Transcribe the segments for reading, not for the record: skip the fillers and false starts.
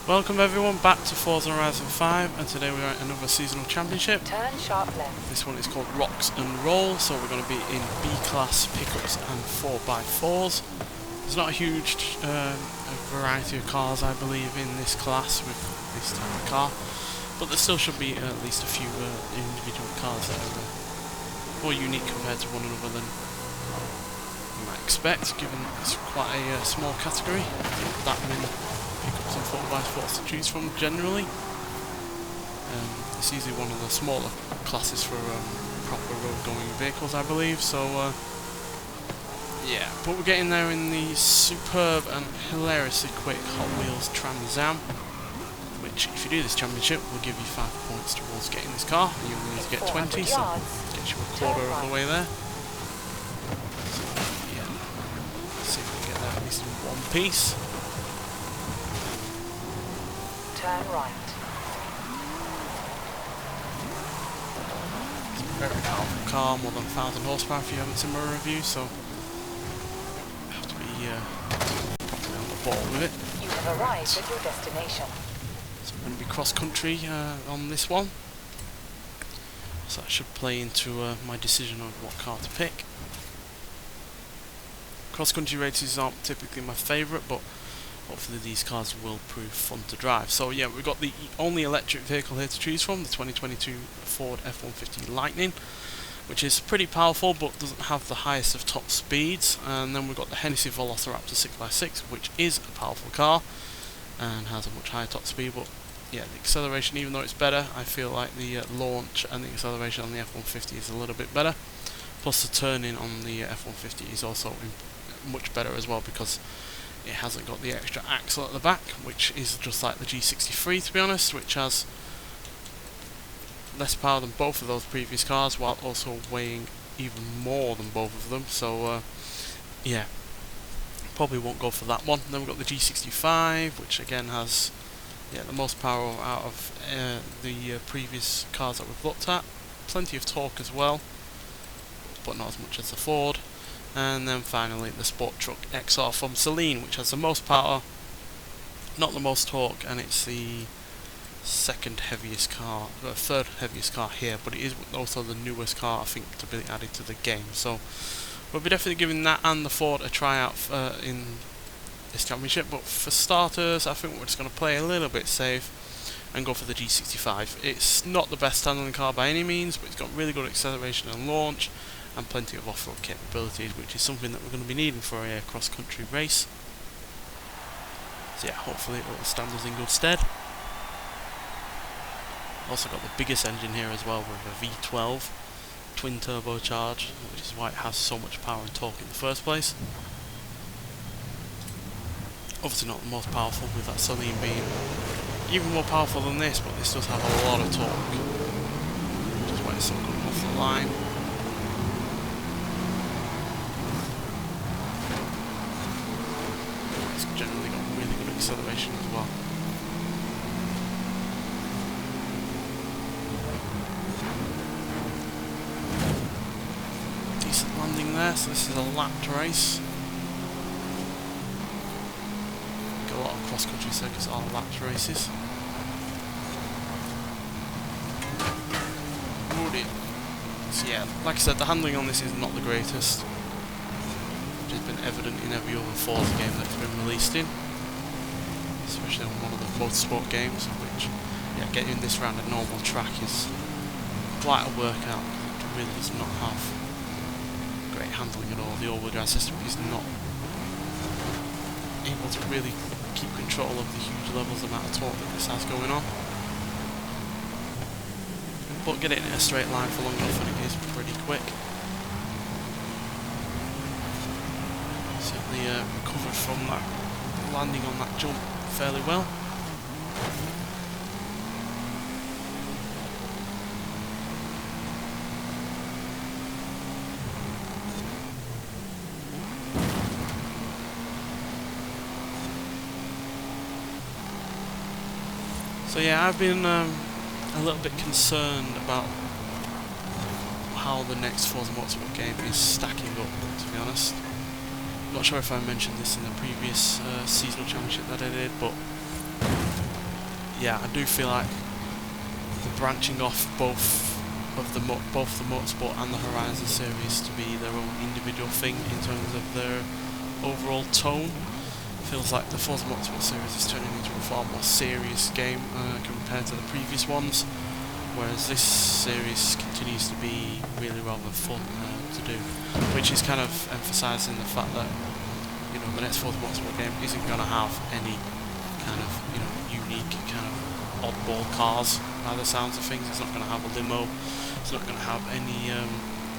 Welcome everyone back to Forza Horizon 5, and today we're at another seasonal championship. Turn sharp left. This one is called Rocks and Roll, so we're going to be in B-class pickups and 4x4s. There's not a huge variety of cars, I believe, in this class with this type of car, but there still should be at least a few individual cars that are more unique compared to one another than you might expect, given it's quite a small category. That many pickups and 4x4s to choose from generally. It's usually one of the smaller classes for proper road going vehicles, I believe, so yeah, but we're getting there in the superb and hilariously quick Hot Wheels Trans Am, which if you do this championship will give you 5 points towards getting this car. You only need to get 20, so it gets you a quarter of the way there. So yeah, let's see if we can get there at least in one piece. Turn right. It's a very powerful car, more than 1,000 horsepower if you haven't seen my review, so you have to be properly on the ball with it. You have arrived at your destination. So we're going to be cross country on this one, so that should play into my decision on what car to pick. Cross country races aren't typically my favourite, but hopefully these cars will prove fun to drive. So yeah, we've got the only electric vehicle here to choose from, the 2022 Ford F-150 Lightning, which is pretty powerful but doesn't have the highest of top speeds. And then we've got the Hennessy Velociraptor 6x6, which is a powerful car and has a much higher top speed, but yeah, the acceleration, even though it's better, I feel like the launch and the acceleration on the F-150 is a little bit better. Plus the turning on the F-150 is also much better as well, because it hasn't got the extra axle at the back, which is just like the G63 to be honest, which has less power than both of those previous cars while also weighing even more than both of them. So yeah, probably won't go for that one. Then we've got the G65, which again has the most power out of the previous cars that we've looked at. Plenty of torque as well, but not as much as the Ford. And then finally the Sport Truck XR from Saleen, which has the most power, not the most torque, and it's the second heaviest car, the third heaviest car here, but it is also the newest car I think to be added to the game. So we'll be definitely giving that and the Ford a try out in this championship, but for starters I think we're just going to play a little bit safe and go for the G65. It's not the best handling car by any means, but it's got really good acceleration and launch and plenty of off-road capabilities, which is something that we're going to be needing for a cross-country race. So yeah, hopefully it will stand us in good stead. Also got the biggest engine here as well, with a V12 twin turbocharged, which is why it has so much power and torque in the first place. Obviously not the most powerful, with that Saleen being even more powerful than this, but this does have a lot of torque, which is why it's so good off the line. It's generally got really good acceleration as well. Decent landing there, so this is a lapped race. A lot of cross-country circuits are lapped races. Oh dear. So yeah, like I said, the handling on this is not the greatest, which has been evident in every other Forza game that's been released in, especially on one of the motorsport games, which yeah, getting this round a normal track is quite a workout. It really does not have great handling at all. The all-wheel drive system is not able to really keep control of the huge levels of amount of torque that this has going on. But get it in a straight line for long enough and it is pretty quick. Certainly recovered from that landing on that jump fairly well. So yeah, I've been a little bit concerned about how the next Forza Motorsport game is stacking up, to be honest. I'm not sure if I mentioned this in the previous seasonal championship that I did, but yeah, I do feel like the branching off both the Motorsport and the Horizon series to be their own individual thing in terms of their overall tone. Feels like the Forza Motorsport series is turning into a far more serious game compared to the previous ones, whereas this series continues to be really rather fun to do, which is kind of emphasising the fact that, you know, the next Forza Motorsport game isn't going to have any kind of, you know, unique kind of oddball cars by the sounds of things. It's not going to have a limo, it's not going to have any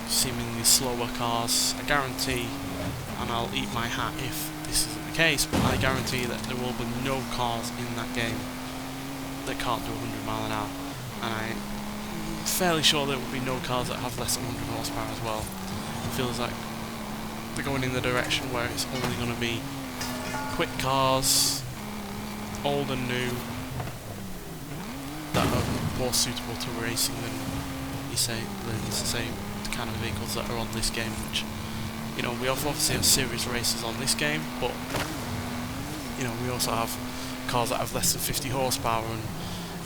seemingly slower cars. I guarantee, and I'll eat my hat if this isn't the case, but I guarantee that there will be no cars in that game that can't do 100 mile an hour, and I'm fairly sure there will be no cars that have less than 100 horsepower as well. It feels like they're going in the direction where it's only going to be quick cars, old and new, that are more suitable to racing than say the kind of vehicles that are on this game, which, you know, we obviously have serious races on this game, but, you know, we also have cars that have less than 50 horsepower and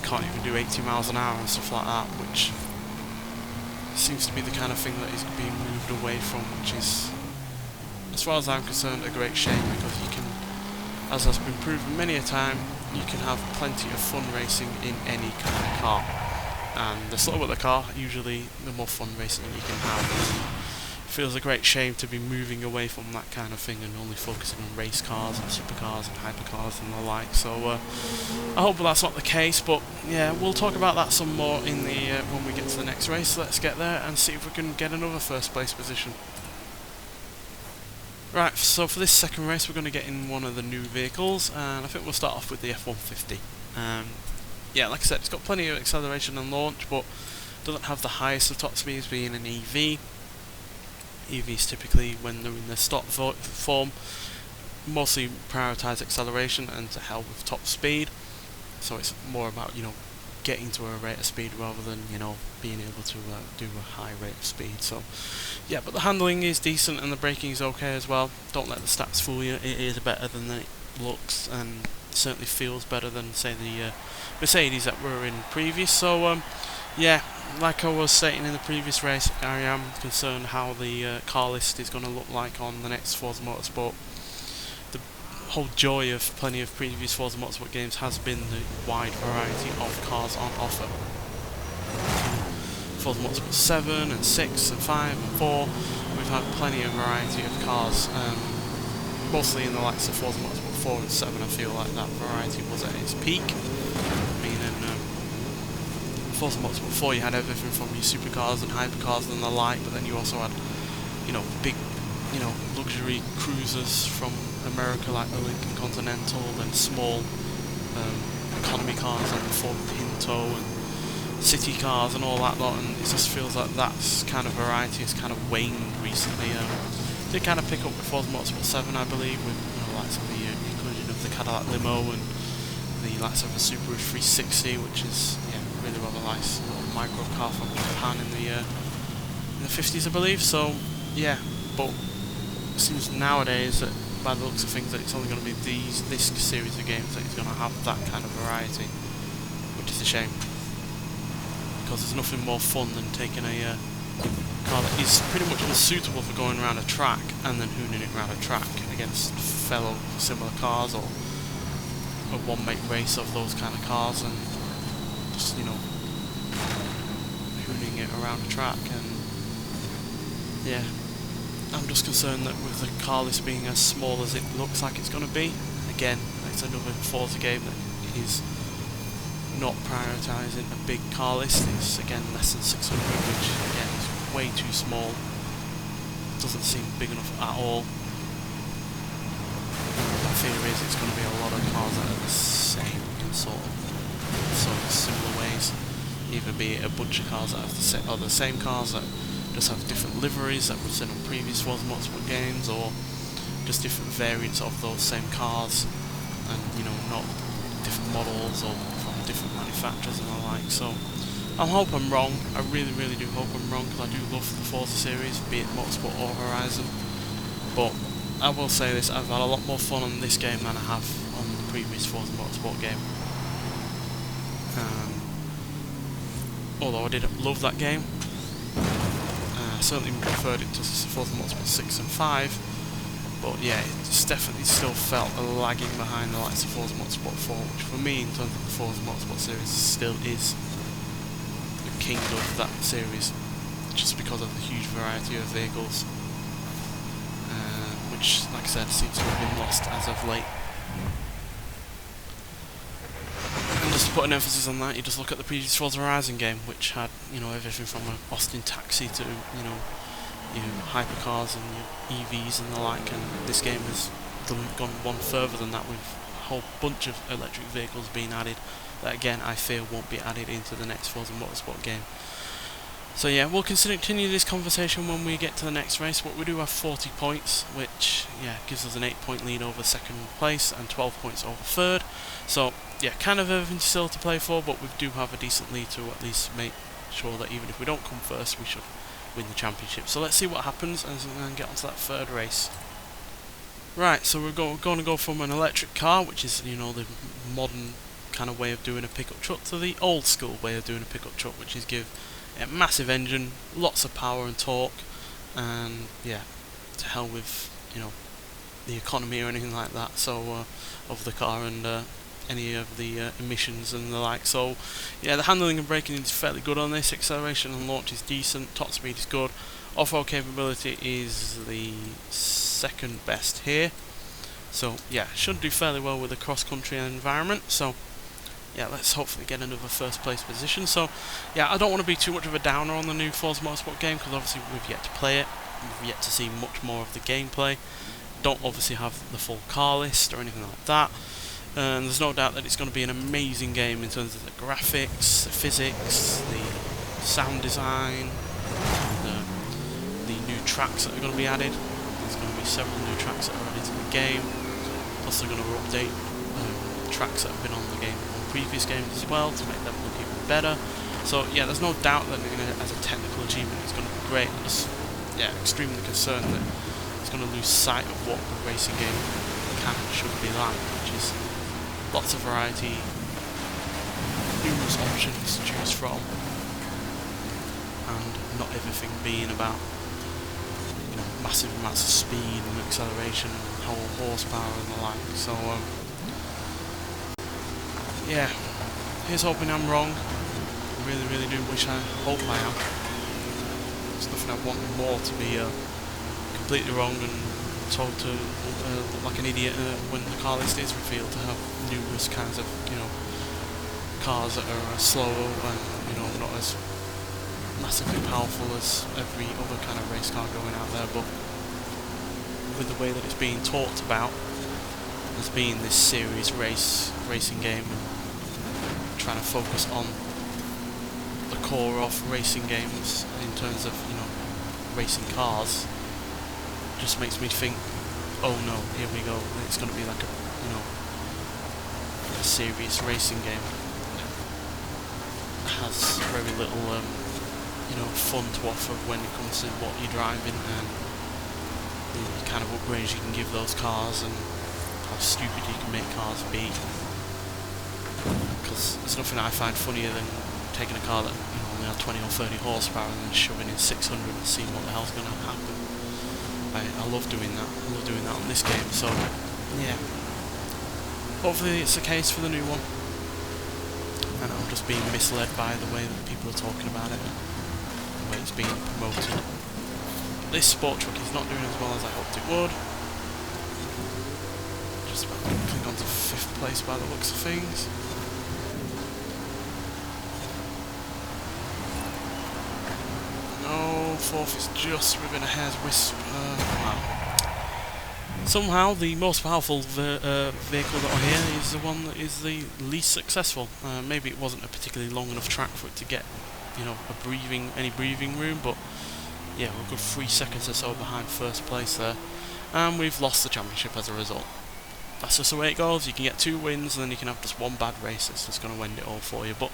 can't even do 80 miles an hour and stuff like that, which seems to be the kind of thing that is being moved away from, which is, as far as I'm concerned, a great shame, because you can, as has been proven many a time, you can have plenty of fun racing in any kind of car, and the slower the car, usually the more fun racing you can have. It feels a great shame to be moving away from that kind of thing and only focusing on race cars and supercars and hypercars and the like, so I hope that's not the case, but yeah, we'll talk about that some more in the when we get to the next race. Let's get there and see if we can get another first place position. Right, so for this second race we're going to get in one of the new vehicles, and I think we'll start off with the F-150. Yeah, like I said, it's got plenty of acceleration and launch, but doesn't have the highest of top speeds, being an EV. EVs typically, when they're in their stock form, mostly prioritise acceleration and to hell with top speed. So it's more about, you know, getting to a rate of speed rather than, you know, being able to do a high rate of speed. So yeah, but the handling is decent and the braking is okay as well. Don't let the stats fool you, it is better than it looks, and certainly feels better than, say, the Mercedes that were in previous. So yeah, like I was stating in the previous race, I am concerned how the car list is going to look like on the next Forza Motorsport. The whole joy of plenty of previous Forza Motorsport games has been the wide variety of cars on offer. Forza Motorsport 7 and 6 and 5 and 4, we've had plenty of variety of cars, mostly in the likes of Forza Motorsport 4 and 7. I feel like that variety was at its peak. I mean, in Forza Motorsport 4 you had everything from your supercars and hypercars and the like, but then you also had, you know, big, you know, luxury cruisers from America like the Lincoln Continental, and small economy cars like the Ford Pinto and city cars and all that lot, and it just feels like that's kind of variety has kind of waned recently. Did kind of pick up with Forza Motorsport 7, I believe, with, you know, likes of the inclusion of the Cadillac limo and the likes of the Subaru 360, which is, yeah, really rather nice little micro car from Japan in the 50s, I believe. So yeah, but it seems nowadays that, by the looks of things, that it's only going to be this series of games that is going to have that kind of variety, which is a shame, because there's nothing more fun than taking a car that is pretty much unsuitable for going around a track and then hooning it around a track against fellow similar cars, or a one-make race of those kind of cars, and just, you know, hooning it around a track. And yeah, I'm just concerned that with the car list being as small as it looks like it's going to be, again, it's another Forza game that is not prioritising a big car list. It's again less than 600, which again is way too small. Doesn't seem big enough at all. My fear is it's going to be a lot of cars that are the same in sort of similar ways. Either be it a bunch of cars that have the same cars that just have different liveries that we've seen on previous Forza Motorsport games, or just different variants of those same cars, and, you know, not different models or from different manufacturers and the like. So I hope I'm wrong. I really, really do hope I'm wrong, because I do love the Forza series, be it Motorsport or Horizon. But I will say this, I've had a lot more fun on this game than I have on the previous Forza Motorsport game. although I didn't love that game. I certainly preferred it to Forza Motorsport 6 and 5, but yeah, it's definitely still felt lagging behind the likes of Forza Motorsport 4, which for me, in terms of the Forza Motorsport series, still is the king of that series, just because of the huge variety of vehicles, which, like I said, seems to have been lost as of late. And just to put an emphasis on that, you just look at the previous Forza Horizon game, which had, you know, everything from an Austin Taxi to, you know, your hypercars and your EVs and the like, and this game has gone one further than that, with a whole bunch of electric vehicles being added that, again, I fear won't be added into the next Forza Motorsport game. So yeah, we'll continue this conversation when we get to the next race, but we do have 40 points, which, yeah, gives us an 8-point lead over second place and 12 points over third. So yeah, kind of everything still to play for, but we do have a decent lead to at least make sure that even if we don't come first, we should win the championship. So let's see what happens and get onto that third race. Right, so we're going to go from an electric car, which is, you know, the modern kind of way of doing a pickup truck, to the old school way of doing a pickup truck, which is give a massive engine, lots of power and torque, and yeah, to hell with, you know, the economy or anything like that, so of the car, and any of the emissions and the like. So yeah, the handling and braking is fairly good on this, acceleration and launch is decent, top speed is good, off-road capability is the second best here, so yeah, should do fairly well with the cross-country environment. So yeah, let's hopefully get another first place position. So yeah, I don't want to be too much of a downer on the new Forza Motorsport game, because obviously we've yet to play it, we've yet to see much more of the gameplay, don't obviously have the full car list or anything like that, and there's no doubt that it's going to be an amazing game in terms of the graphics, the physics, the sound design, the new tracks that are going to be added. There's going to be several new tracks that are added to the game, plus they're going to update tracks that have been on the game on previous games as well to make them look even better. So yeah, there's no doubt that as a technical achievement it's going to be great. I'm just, yeah, extremely concerned that it's going to lose sight of what the racing game can and should be like, which is lots of variety, numerous options to choose from, and not everything being about, you know, massive amounts of speed and acceleration and whole horsepower and the like. So yeah, here's hoping I'm wrong. I really, really do hope I am. There's nothing I want more to be completely wrong and told to look like an idiot when the car list is revealed, to have numerous kinds of, you know, cars that are slower and, you know, not as massively powerful as every other kind of race car going out there, but with the way that it's being talked about as being this serious racing game, and trying to focus on the core of racing games in terms of, you know, racing cars, just makes me think, oh no, here we go, it's going to be like a, you know, a serious racing game that has very little you know, fun to offer when it comes to what you're driving and the kind of upgrades you can give those cars and how stupid you can make cars be. Because there's nothing I find funnier than taking a car that, you know, only had 20 or 30 horsepower and then shoving in 600 and seeing what the hell's going to happen. I love doing that. I love doing that on this game. So yeah, hopefully it's the case for the new one, and I'm just being misled by the way that people are talking about it, the way it's being promoted. This sport truck is not doing as well as I hoped it would. Just about to click onto 5th place by the looks of things. No, 4th is just within a hair's wisp. Wow. Somehow the most powerful vehicle that I hear is the one that is the least successful. Maybe it wasn't a particularly long enough track for it to get, you know, any breathing room, but yeah, we're a good 3 seconds or so behind 1st place there, and we've lost the championship as a result. That's just the way it goes. You can get 2 wins and then you can have just 1 bad race. It's just going to end it all for you. But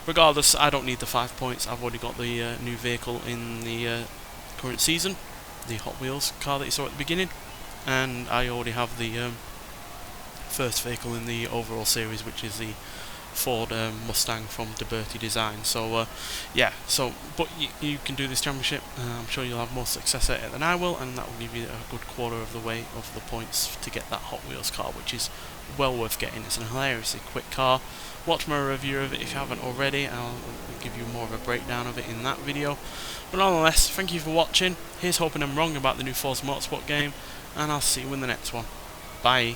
regardless, I don't need the 5 points. I've already got the new vehicle in the current season, the Hot Wheels car that you saw at the beginning, and I already have the first vehicle in the overall series, which is the Ford Mustang from Deberti Design. So yeah, so but you can do this championship. I'm sure you'll have more success at it than I will, and that will give you a good quarter of the way of the points to get that Hot Wheels car, which is well worth getting. It's an hilariously quick car. Watch my review of it if you haven't already. I'll give you more of a breakdown of it in that video. But nonetheless, thank you for watching. Here's hoping I'm wrong about the new Forza Motorsport game, and I'll see you in the next one. Bye.